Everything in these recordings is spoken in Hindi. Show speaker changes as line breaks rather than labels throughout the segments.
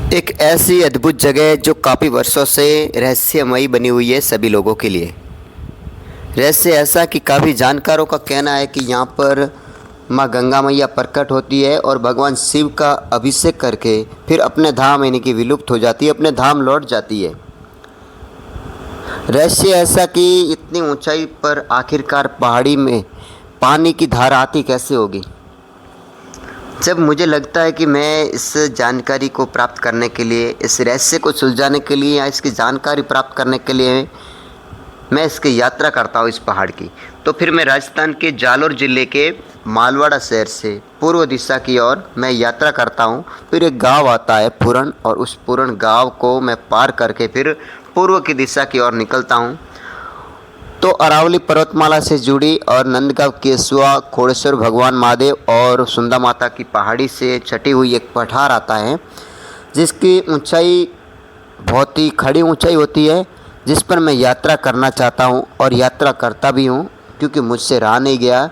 एक ऐसी अद्भुत जगह जो काफ़ी वर्षों से रहस्यमयी बनी हुई है सभी लोगों के लिए। रहस्य ऐसा कि काफ़ी जानकारों का कहना है कि यहाँ पर माँ गंगा मैया प्रकट होती है और भगवान शिव का अभिषेक करके फिर अपने धाम यानी कि विलुप्त हो जाती है, अपने धाम लौट जाती है। रहस्य ऐसा कि इतनी ऊंचाई पर आखिरकार पहाड़ी में पानी की धारा आती कैसे होगी। जब मुझे लगता है कि मैं इस जानकारी को प्राप्त करने के लिए, इस रहस्य को सुलझाने के लिए या इसकी जानकारी प्राप्त करने के लिए मैं इसकी यात्रा करता हूँ इस पहाड़ की, तो फिर मैं राजस्थान के जालोर ज़िले के मालवाड़ा शहर से पूर्व दिशा की ओर मैं यात्रा करता हूँ। फिर एक गांव आता है पूरण, और उस पूरण गांव को मैं पार करके फिर पूर्व की दिशा की ओर निकलता हूँ। तो अरावली पर्वतमाला से जुड़ी और नंदगांव केसुआ खोड़ेश्वर भगवान महादेव और सुंदा माता की पहाड़ी से छटी हुई एक पठार आता है, जिसकी ऊंचाई बहुत ही खड़ी ऊंचाई होती है, जिस पर मैं यात्रा करना चाहता हूं और यात्रा करता भी हूं, क्योंकि मुझसे रहा नहीं गया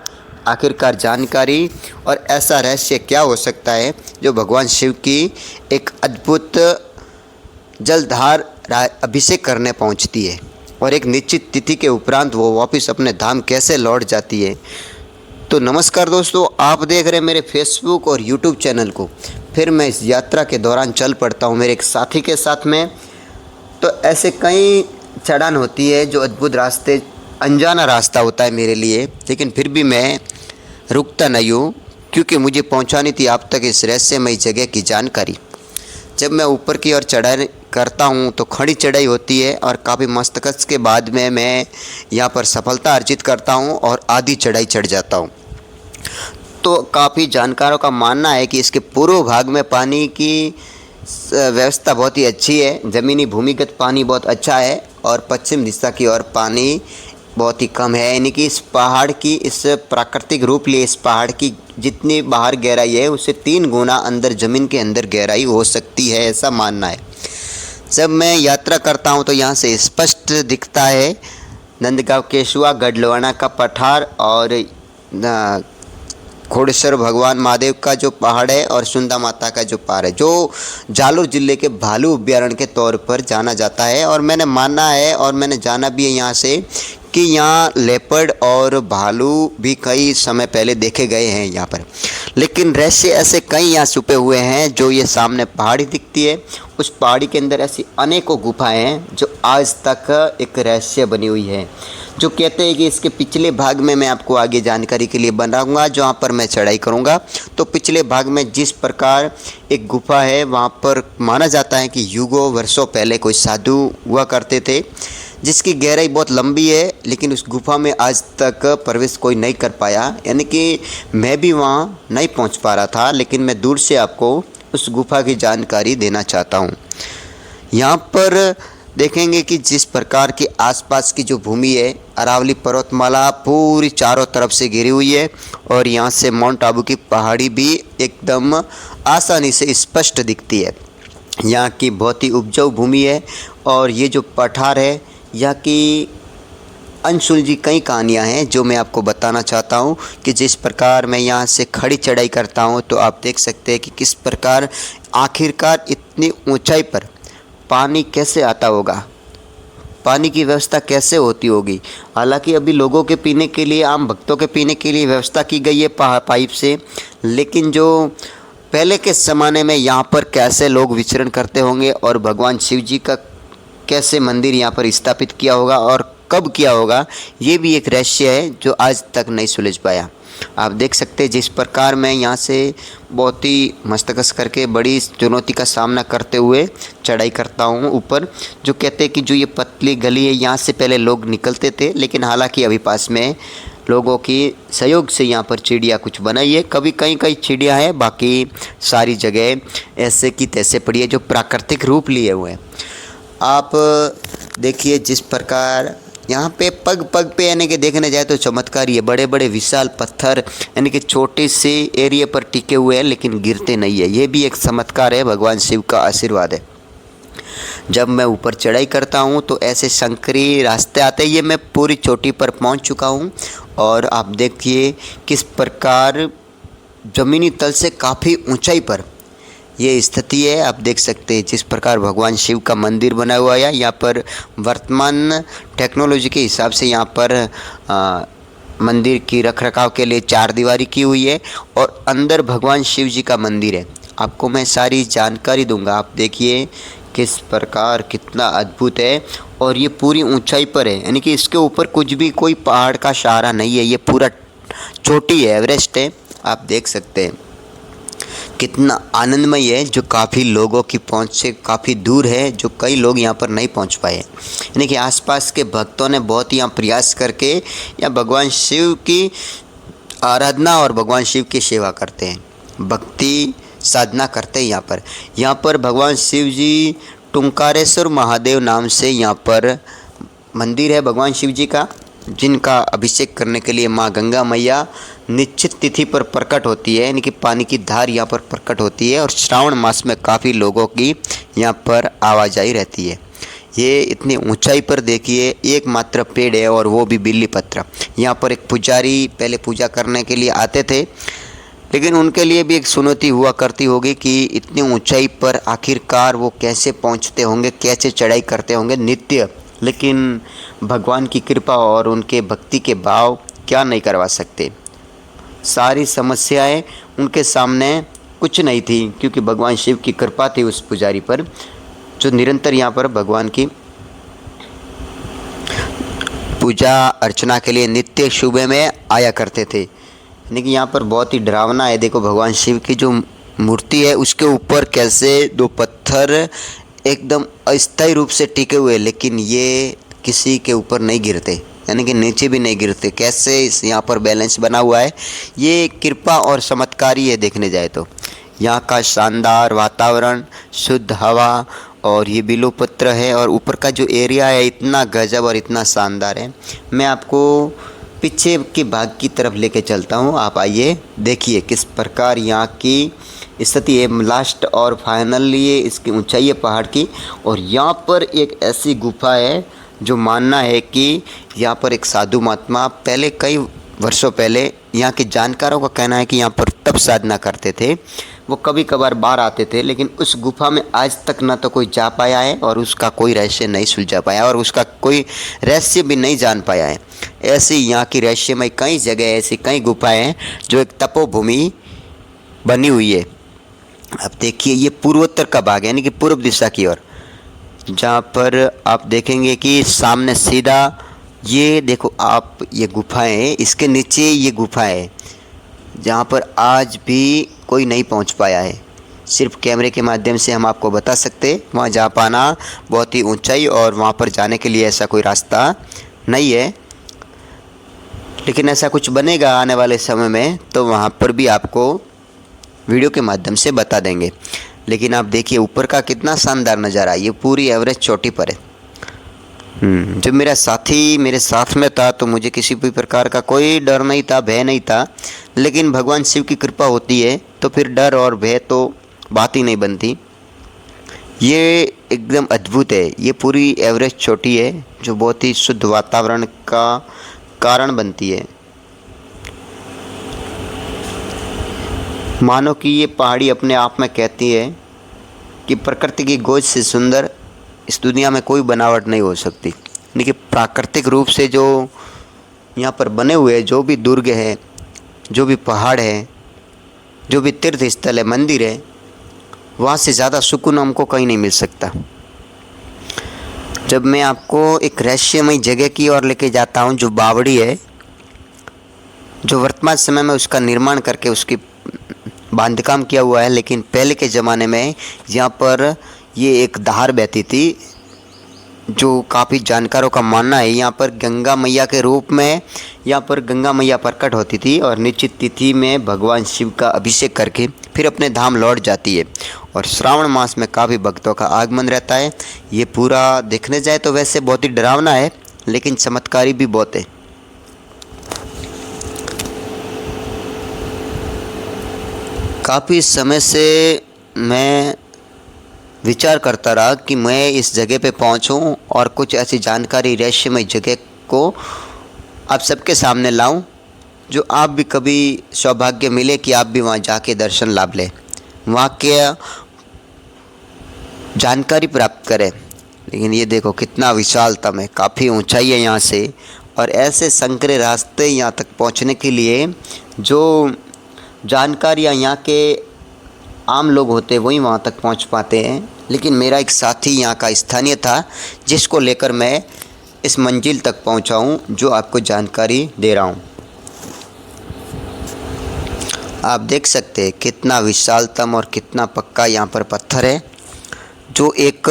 आखिरकार जानकारी और ऐसा रहस्य क्या हो सकता है जो भगवान शिव की एक अद्भुत जलधार अभिषेक करने पहुंचती है और एक निश्चित तिथि के उपरांत वो वापस अपने धाम कैसे लौट जाती है। तो नमस्कार दोस्तों, आप देख रहे हैं मेरे फेसबुक और यूट्यूब चैनल को। फिर मैं इस यात्रा के दौरान चल पड़ता हूँ मेरे एक साथी के साथ में। तो ऐसे कई चढ़ान होती है जो अद्भुत रास्ते, अनजाना रास्ता होता है मेरे लिए, लेकिन फिर भी मैं रुकता नहीं हूँ, क्योंकि मुझे पहुँचानी थी आप तक इस रहस्यमयी जगह की जानकारी। जब मैं ऊपर की ओर चढ़ाई करता हूँ तो खड़ी चढ़ाई होती है और काफ़ी मशक्क़त के बाद में मैं यहाँ पर सफलता अर्जित करता हूँ और आधी चढ़ाई चढ़ जाता हूँ। तो काफ़ी जानकारों का मानना है कि इसके पूर्व भाग में पानी की व्यवस्था बहुत ही अच्छी है, ज़मीनी भूमिगत पानी बहुत अच्छा है और पश्चिम दिशा की ओर पानी बहुत ही कम है। यानी कि इस पहाड़ की, इस प्राकृतिक रूप लिए इस पहाड़ की जितनी बाहर गहराई है उससे 3 गुना अंदर ज़मीन के अंदर गहराई हो सकती है, ऐसा मानना है। जब मैं यात्रा करता हूं तो यहां से स्पष्ट दिखता है नंदगांव केशुआ गढ़लवाना का पठार और खोड़ेश्वर भगवान महादेव का जो पहाड़ है और सुंदा माता का जो पहाड़ है, जो जालोर ज़िले के भालू अभ्यारण्य के तौर पर जाना जाता है। और मैंने माना है और मैंने जाना भी है यहाँ से कि यहाँ लेपर्ड और भालू भी कई समय पहले देखे गए हैं यहाँ पर। लेकिन रहस्य ऐसे कई यहाँ छुपे हुए हैं। जो ये सामने पहाड़ी दिखती है, उस पहाड़ी के अंदर ऐसी अनेकों गुफाएं हैं जो आज तक एक रहस्य बनी हुई है, जो कहते हैं कि इसके पिछले भाग में मैं आपको आगे जानकारी के लिए बनाऊंगा जहाँ पर मैं चढ़ाई करूँगा। तो पिछले भाग में जिस प्रकार एक गुफा है, वहाँ पर माना जाता है कि युगों वर्षों पहले कोई साधु हुआ करते थे, जिसकी गहराई बहुत लंबी है, लेकिन उस गुफा में आज तक प्रवेश कोई नहीं कर पाया। यानी कि मैं भी वहाँ नहीं पहुँच पा रहा था, लेकिन मैं दूर से आपको उस गुफा की जानकारी देना चाहता हूँ। यहाँ पर देखेंगे कि जिस प्रकार की आसपास की जो भूमि है, अरावली पर्वतमाला पूरी चारों तरफ से घिरी हुई है और यहाँ से माउंट आबू की पहाड़ी भी एकदम आसानी से स्पष्ट दिखती है। यहाँ की बहुत ही उपजाऊ भूमि है और ये जो पठार है, यहाँ की अनसुलझी कई कहानियाँ हैं जो मैं आपको बताना चाहता हूँ कि जिस प्रकार मैं यहाँ से खड़ी चढ़ाई करता हूँ तो आप देख सकते हैं कि किस प्रकार आखिरकार इतनी ऊंचाई पर पानी कैसे आता होगा, पानी की व्यवस्था कैसे होती होगी। हालांकि अभी लोगों के पीने के लिए, आम भक्तों के पीने के लिए व्यवस्था की गई है पाइप से, लेकिन जो पहले के ज़माने में यहाँ पर कैसे लोग विचरण करते होंगे और भगवान शिव जी का कैसे मंदिर यहाँ पर स्थापित किया होगा और कब किया होगा, ये भी एक रहस्य है जो आज तक नहीं सुलझ पाया। आप देख सकते हैं जिस प्रकार मैं यहाँ से बहुत ही मशक्क़त करके बड़ी चुनौती का सामना करते हुए चढ़ाई करता हूँ ऊपर। जो कहते हैं कि जो ये पतली गली है, यहाँ से पहले लोग निकलते थे, लेकिन हालांकि अभी पास में लोगों की सहयोग से यहाँ पर चिड़िया कुछ बनाई है। कभी कई चिड़िया है, बाकी सारी जगह ऐसे की तैसे पड़ी है जो प्राकृतिक रूप लिए हुए हैं। आप देखिए जिस प्रकार यहाँ पे पग पग पे यानी कि देखने जाए तो चमत्कार ही है। बड़े बड़े विशाल पत्थर यानी कि छोटे से एरिया पर टिके हुए हैं, लेकिन गिरते नहीं है। ये भी एक चमत्कार है, भगवान शिव का आशीर्वाद है। जब मैं ऊपर चढ़ाई करता हूँ तो ऐसे संकरी रास्ते आते हैं। ये मैं पूरी चोटी पर पहुँच चुका हूँ और आप देखिए किस प्रकार ज़मीनी तल से काफ़ी ऊंचाई पर ये स्थिति है। आप देख सकते हैं जिस प्रकार भगवान शिव का मंदिर बना हुआ है। यहाँ पर वर्तमान टेक्नोलॉजी के हिसाब से यहाँ पर मंदिर की रखरखाव के लिए चारदीवारी की हुई है और अंदर भगवान शिव जी का मंदिर है। आपको मैं सारी जानकारी दूंगा। आप देखिए किस प्रकार कितना अद्भुत है और ये पूरी ऊंचाई पर है, यानी कि इसके ऊपर कुछ भी कोई पहाड़ का सहारा नहीं है। ये पूरा चोटी है, एवरेस्ट है। आप देख सकते हैं कितना आनंदमय है, जो काफ़ी लोगों की पहुंच से काफ़ी दूर है, जो कई लोग यहाँ पर नहीं पहुंच पाए। यानी कि आसपास के भक्तों ने बहुत ही यहाँ प्रयास करके या भगवान शिव की आराधना और भगवान शिव की सेवा करते हैं, भक्ति साधना करते हैं। यहाँ पर भगवान शिव जी टुंकारेश्वर महादेव नाम से यहाँ पर मंदिर है भगवान शिव जी का, जिनका अभिषेक करने के लिए माँ गंगा मैया निश्चित तिथि पर प्रकट होती है, यानी कि पानी की धार यहाँ पर प्रकट होती है और श्रावण मास में काफ़ी लोगों की यहाँ पर आवाजाही रहती है। ये इतनी ऊंचाई पर देखिए, एकमात्र पेड़ है और वो भी बिल्ली पत्र। यहाँ पर एक पुजारी पहले पूजा करने के लिए आते थे, लेकिन उनके लिए भी एक चुनौती हुआ करती होगी कि इतनी ऊंचाई पर आखिरकार वो कैसे पहुँचते होंगे, कैसे चढ़ाई करते होंगे नित्य। लेकिन भगवान की कृपा और उनके भक्ति के भाव क्या नहीं करवा सकते। सारी समस्याएं उनके सामने कुछ नहीं थी, क्योंकि भगवान शिव की कृपा थी उस पुजारी पर, जो निरंतर यहाँ पर भगवान की पूजा अर्चना के लिए नित्य सुबह में आया करते थे। यानी कि यहाँ पर बहुत ही डरावना है। देखो भगवान शिव की जो मूर्ति है उसके ऊपर कैसे दो पत्थर एकदम अस्थायी रूप से टिके हुए, लेकिन ये किसी के ऊपर नहीं गिरते, यानी कि नीचे भी नहीं गिरते। कैसे इस यहाँ पर बैलेंस बना हुआ है, ये कृपा और चमत्कार ही है देखने जाए तो। यहाँ का शानदार वातावरण, शुद्ध हवा और ये बिल्वपत्र है और ऊपर का जो एरिया है इतना गजब और इतना शानदार है। मैं आपको पीछे के भाग की तरफ लेके चलता हूँ। आप आइए देखिए किस प्रकार यहाँ की स्थिति है। लास्ट और फाइनली ये इसकी ऊंचाई है पहाड़ की, और यहाँ पर एक ऐसी गुफा है जो मानना है कि यहाँ पर एक साधु महात्मा पहले कई वर्षों पहले, यहाँ के जानकारों का कहना है कि यहाँ पर तप साधना करते थे। वो कभी कभार बाहर आते थे, लेकिन उस गुफा में आज तक ना तो कोई जा पाया है और उसका कोई रहस्य नहीं सुलझा पाया और उसका कोई रहस्य भी नहीं जान पाया है। ऐसी यहाँ की रहस्यमय कई जगह, ऐसी कई गुफाएं हैं जो एक तपोभूमि बनी हुई है। अब देखिए ये पूर्वोत्तर का भाग है, यानी कि पूर्व दिशा की ओर, जहाँ पर आप देखेंगे कि सामने सीधा ये देखो आप, ये गुफाएं, इसके नीचे ये गुफा है जहाँ पर आज भी कोई नहीं पहुँच पाया है। सिर्फ कैमरे के माध्यम से हम आपको बता सकते, वहाँ जा पाना बहुत ही ऊंचाई और वहाँ पर जाने के लिए ऐसा कोई रास्ता नहीं है। लेकिन ऐसा कुछ बनेगा आने वाले समय में तो वहाँ पर भी आपको वीडियो के माध्यम से बता देंगे। लेकिन आप देखिए ऊपर का कितना शानदार नज़ारा, ये पूरी एवरेज चोटी पर है। जब मेरा साथी मेरे साथ में था तो मुझे किसी भी प्रकार का कोई डर नहीं था, भय नहीं था। लेकिन भगवान शिव की कृपा होती है तो फिर डर और भय तो बात ही नहीं बनती। ये एकदम अद्भुत है। ये पूरी एवरेज चोटी है जो बहुत ही शुद्ध वातावरण का कारण बनती है। मानो कि ये पहाड़ी अपने आप में कहती है कि प्रकृति की गोद से सुंदर इस दुनिया में कोई बनावट नहीं हो सकती। देखिए प्राकृतिक रूप से जो यहाँ पर बने हुए जो भी दुर्ग है, जो भी पहाड़ है, जो भी तीर्थ स्थल है, मंदिर है, वहाँ से ज़्यादा सुकून हमको कहीं नहीं मिल सकता। जब मैं आपको एक रहस्यमय जगह की ओर लेके जाता हूँ जो बावड़ी है, जो वर्तमान समय में उसका निर्माण करके उसकी बांधकाम किया हुआ है, लेकिन पहले के ज़माने में यहाँ पर ये एक धार बहती थी, जो काफ़ी जानकारों का मानना है यहाँ पर गंगा मैया के रूप में यहाँ पर गंगा मैया प्रकट होती थी और निश्चित तिथि में भगवान शिव का अभिषेक करके फिर अपने धाम लौट जाती है। और श्रावण मास में काफ़ी भक्तों का आगमन रहता है। ये पूरा देखने जाए तो वैसे बहुत ही डरावना है, लेकिन चमत्कारी भी बहुत है। काफ़ी समय से मैं विचार करता रहा कि मैं इस जगह पे पहुंचूं और कुछ ऐसी जानकारी रहस्यमय जगह को आप सबके सामने लाऊं, जो आप भी कभी सौभाग्य मिले कि आप भी वहां जाके दर्शन लाभ लें। वहाँ के जानकारी प्राप्त करें। लेकिन ये देखो कितना विशालतम है, काफ़ी ऊंचाई है यहाँ से, और ऐसे संकरे रास्ते यहाँ तक पहुँचने के लिए जो जानकारियाँ यहाँ के आम लोग होते हैं वही वहाँ तक पहुँच पाते हैं। लेकिन मेरा एक साथी यहाँ का स्थानीय था जिसको लेकर मैं इस मंजिल तक पहुँचा हूँ, जो आपको जानकारी दे रहा हूँ। आप देख सकते हैं कितना विशालतम और कितना पक्का यहाँ पर पत्थर है, जो एक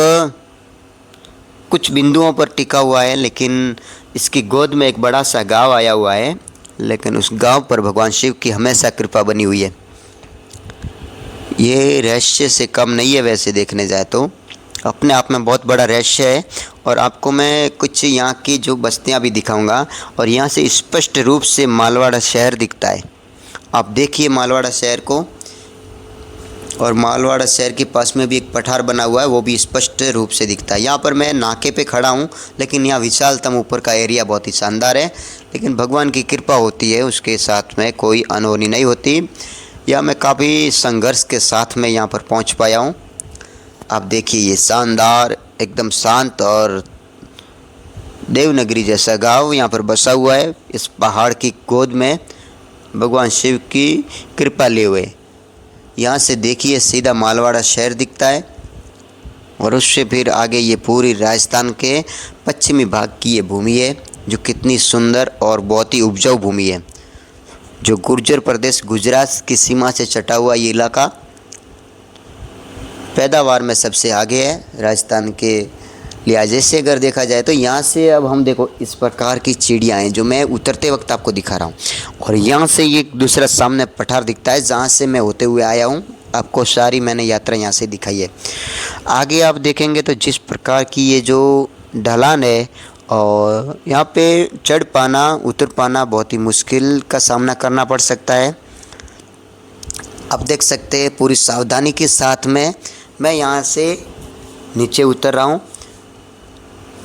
कुछ बिंदुओं पर टिका हुआ है। लेकिन इसकी गोद में एक बड़ा सा गांव आया हुआ है, लेकिन उस गांव पर भगवान शिव की हमेशा कृपा बनी हुई है। ये रहस्य से कम नहीं है, वैसे देखने जाए तो अपने आप में बहुत बड़ा रहस्य है। और आपको मैं कुछ यहाँ की जो बस्तियाँ भी दिखाऊंगा, और यहाँ से स्पष्ट रूप से मालवाड़ा शहर दिखता है। आप देखिए मालवाड़ा शहर को, और मालवाड़ा शहर के पास में भी एक पठार बना हुआ है, वो भी स्पष्ट रूप से दिखता है। यहाँ पर मैं नाके पे खड़ा हूँ, लेकिन यहाँ विशालतम ऊपर का एरिया बहुत ही शानदार है। लेकिन भगवान की कृपा होती है, उसके साथ में कोई अनहोनी नहीं होती। या मैं काफ़ी संघर्ष के साथ में यहाँ पर पहुँच पाया हूँ। आप देखिए ये शानदार एकदम शांत और देवनगरी जैसा गांव यहाँ पर बसा हुआ है, इस पहाड़ की गोद में भगवान शिव की कृपा लिए हुए। यहाँ से देखिए सीधा मालवाड़ा शहर दिखता है, और उससे फिर आगे ये पूरी राजस्थान के पश्चिमी भाग की ये भूमि है, जो कितनी सुंदर और बहुत ही उपजाऊ भूमि है। जो गुर्जर प्रदेश गुजरात की सीमा से सटा हुआ ये इलाका पैदावार में सबसे आगे है राजस्थान के लिहाजे से अगर देखा जाए तो। यहाँ से अब हम देखो इस प्रकार की चिड़ियाँ हैं जो मैं उतरते वक्त आपको दिखा रहा हूँ, और यहाँ से ये दूसरा सामने पठार दिखता है जहाँ से मैं होते हुए आया हूँ। आपको सारी मैंने यात्रा यहाँ से दिखाई है। आगे आप देखेंगे तो जिस प्रकार की ये जो ढलान है, और यहाँ पे चढ़ पाना उतर पाना बहुत ही मुश्किल का सामना करना पड़ सकता है। आप देख सकते हैं पूरी सावधानी के साथ में मैं यहाँ से नीचे उतर रहा हूँ,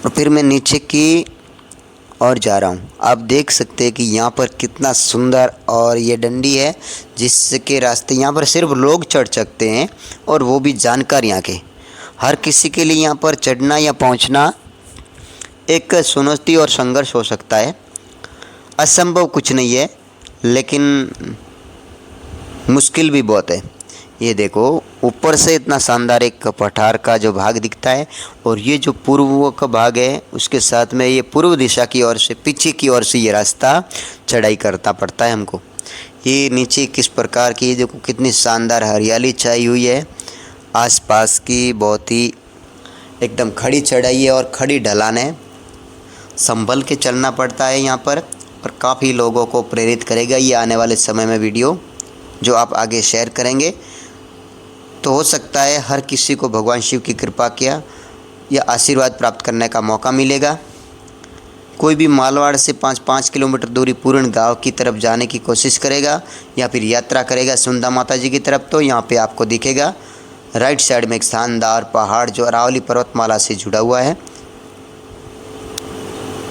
और फिर मैं नीचे की ओर जा रहा हूँ। आप देख सकते हैं कि यहाँ पर कितना सुंदर, और ये डंडी है जिसके रास्ते यहाँ पर सिर्फ लोग चढ़ सकते हैं, और वो भी जानकार यहाँ के। हर किसी के लिए यहाँ पर चढ़ना या पहुँचना एक चुनौती और संघर्ष हो सकता है। असंभव कुछ नहीं है, लेकिन मुश्किल भी बहुत है। ये देखो ऊपर से इतना शानदार एक पठार का जो भाग दिखता है, और ये जो पूर्व का भाग है उसके साथ में ये पूर्व दिशा की ओर से पीछे की ओर से ये रास्ता चढ़ाई करना पड़ता है हमको। ये नीचे किस प्रकार की देखो कितनी शानदार हरियाली छाई हुई है, आसपास की बहुत ही एकदम खड़ी चढ़ाई है और खड़ी ढलान है। संभल के चलना पड़ता है यहाँ पर, और काफ़ी लोगों को प्रेरित करेगा ये आने वाले समय में वीडियो जो आप आगे शेयर करेंगे। तो हो सकता है हर किसी को भगवान शिव की कृपा किया या आशीर्वाद प्राप्त करने का मौका मिलेगा। कोई भी मालवाड़ से 5 किलोमीटर दूरी पूर्ण गांव की तरफ जाने की कोशिश करेगा या फिर यात्रा करेगा सुंदा माता जी की तरफ, तो यहाँ पे आपको दिखेगा राइट साइड में एक शानदार पहाड़ जो अरावली पर्वतमाला से जुड़ा हुआ है,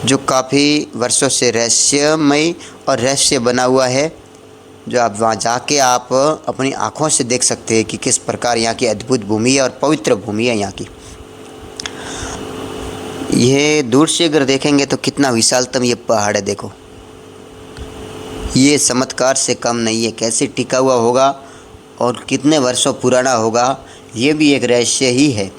जो काफ़ी वर्षों से रहस्यमय और रहस्य बना हुआ है, जो आप वहाँ जाके आप अपनी आँखों से देख सकते हैं कि किस प्रकार यहाँ की अद्भुत भूमि है और पवित्र भूमि है यहाँ की। यह दूर से अगर देखेंगे तो कितना विशालतम ये पहाड़ है। देखो ये चमत्कार से कम नहीं है, कैसे टिका हुआ होगा और कितने वर्षों पुराना होगा, ये भी एक रहस्य ही है।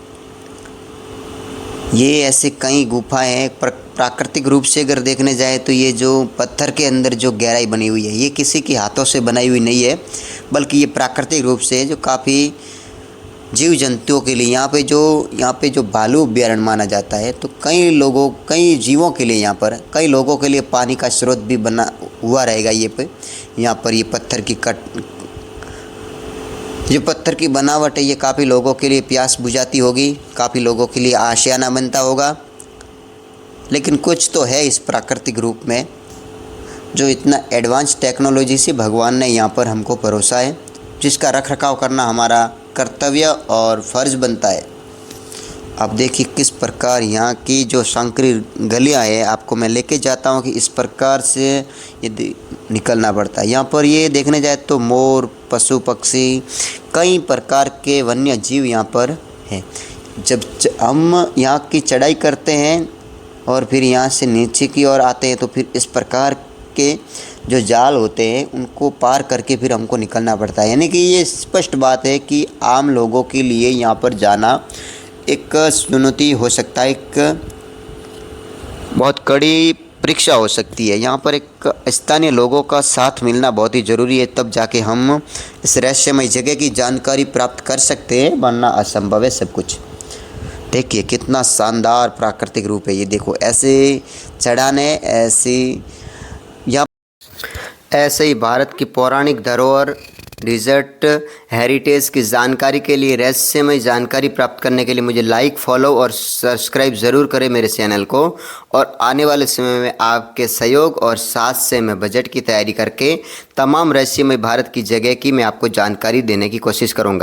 ये ऐसे कई गुफाएं हैं, प्राकृतिक रूप से अगर देखने जाए तो ये जो पत्थर के अंदर जो गहराई बनी हुई है ये किसी के हाथों से बनाई हुई नहीं है, बल्कि ये प्राकृतिक रूप से जो काफ़ी जीव जंतुओं के लिए यहाँ पे जो भालू अभ्यारण्य माना जाता है, तो कई जीवों के लिए यहाँ पर कई लोगों के लिए पानी का स्रोत भी बना हुआ रहेगा। यहाँ पर ये पत्थर की बनावट है, ये काफ़ी लोगों के लिए प्यास बुझाती होगी, काफ़ी लोगों के लिए आशियाना बनता होगा। लेकिन कुछ तो है इस प्राकृतिक रूप में जो इतना एडवांस टेक्नोलॉजी से भगवान ने यहाँ पर हमको परोसा है, जिसका रख रखाव करना हमारा कर्तव्य और फ़र्ज़ बनता है। आप देखिए किस प्रकार यहाँ की जो संकरी गलियाँ हैं, आपको मैं लेके जाता हूँ कि इस प्रकार से ये निकलना पड़ता है। यहाँ पर ये देखने जाए तो मोर, पशु पक्षी, कई प्रकार के वन्य जीव यहाँ पर हैं। हम यहाँ की चढ़ाई करते हैं और फिर यहाँ से नीचे की ओर आते हैं तो फिर इस प्रकार के जो जाल होते हैं उनको पार करके फिर हमको निकलना पड़ता है। यानी कि ये स्पष्ट बात है कि आम लोगों के लिए यहाँ पर जाना एक चुनौती हो सकता है, एक बहुत कड़ी परीक्षा हो सकती है। यहाँ पर एक स्थानीय लोगों का साथ मिलना बहुत ही ज़रूरी है, तब जाके हम इस रहस्यमय जगह की जानकारी प्राप्त कर सकते हैं, वरना असंभव है सब कुछ। देखिए कितना शानदार प्राकृतिक रूप है ये, देखो ऐसे चढ़ाने ऐसे ही भारत की पौराणिक धरोहर डिज़र्ट हेरिटेज की जानकारी के लिए, रहस्यमय जानकारी प्राप्त करने के लिए मुझे लाइक, फॉलो और सब्सक्राइब ज़रूर करें मेरे चैनल को। और आने वाले समय में आपके सहयोग और साथ से मैं बजट की तैयारी करके तमाम रहस्यमय भारत की जगह की मैं आपको जानकारी देने की कोशिश करूँगा।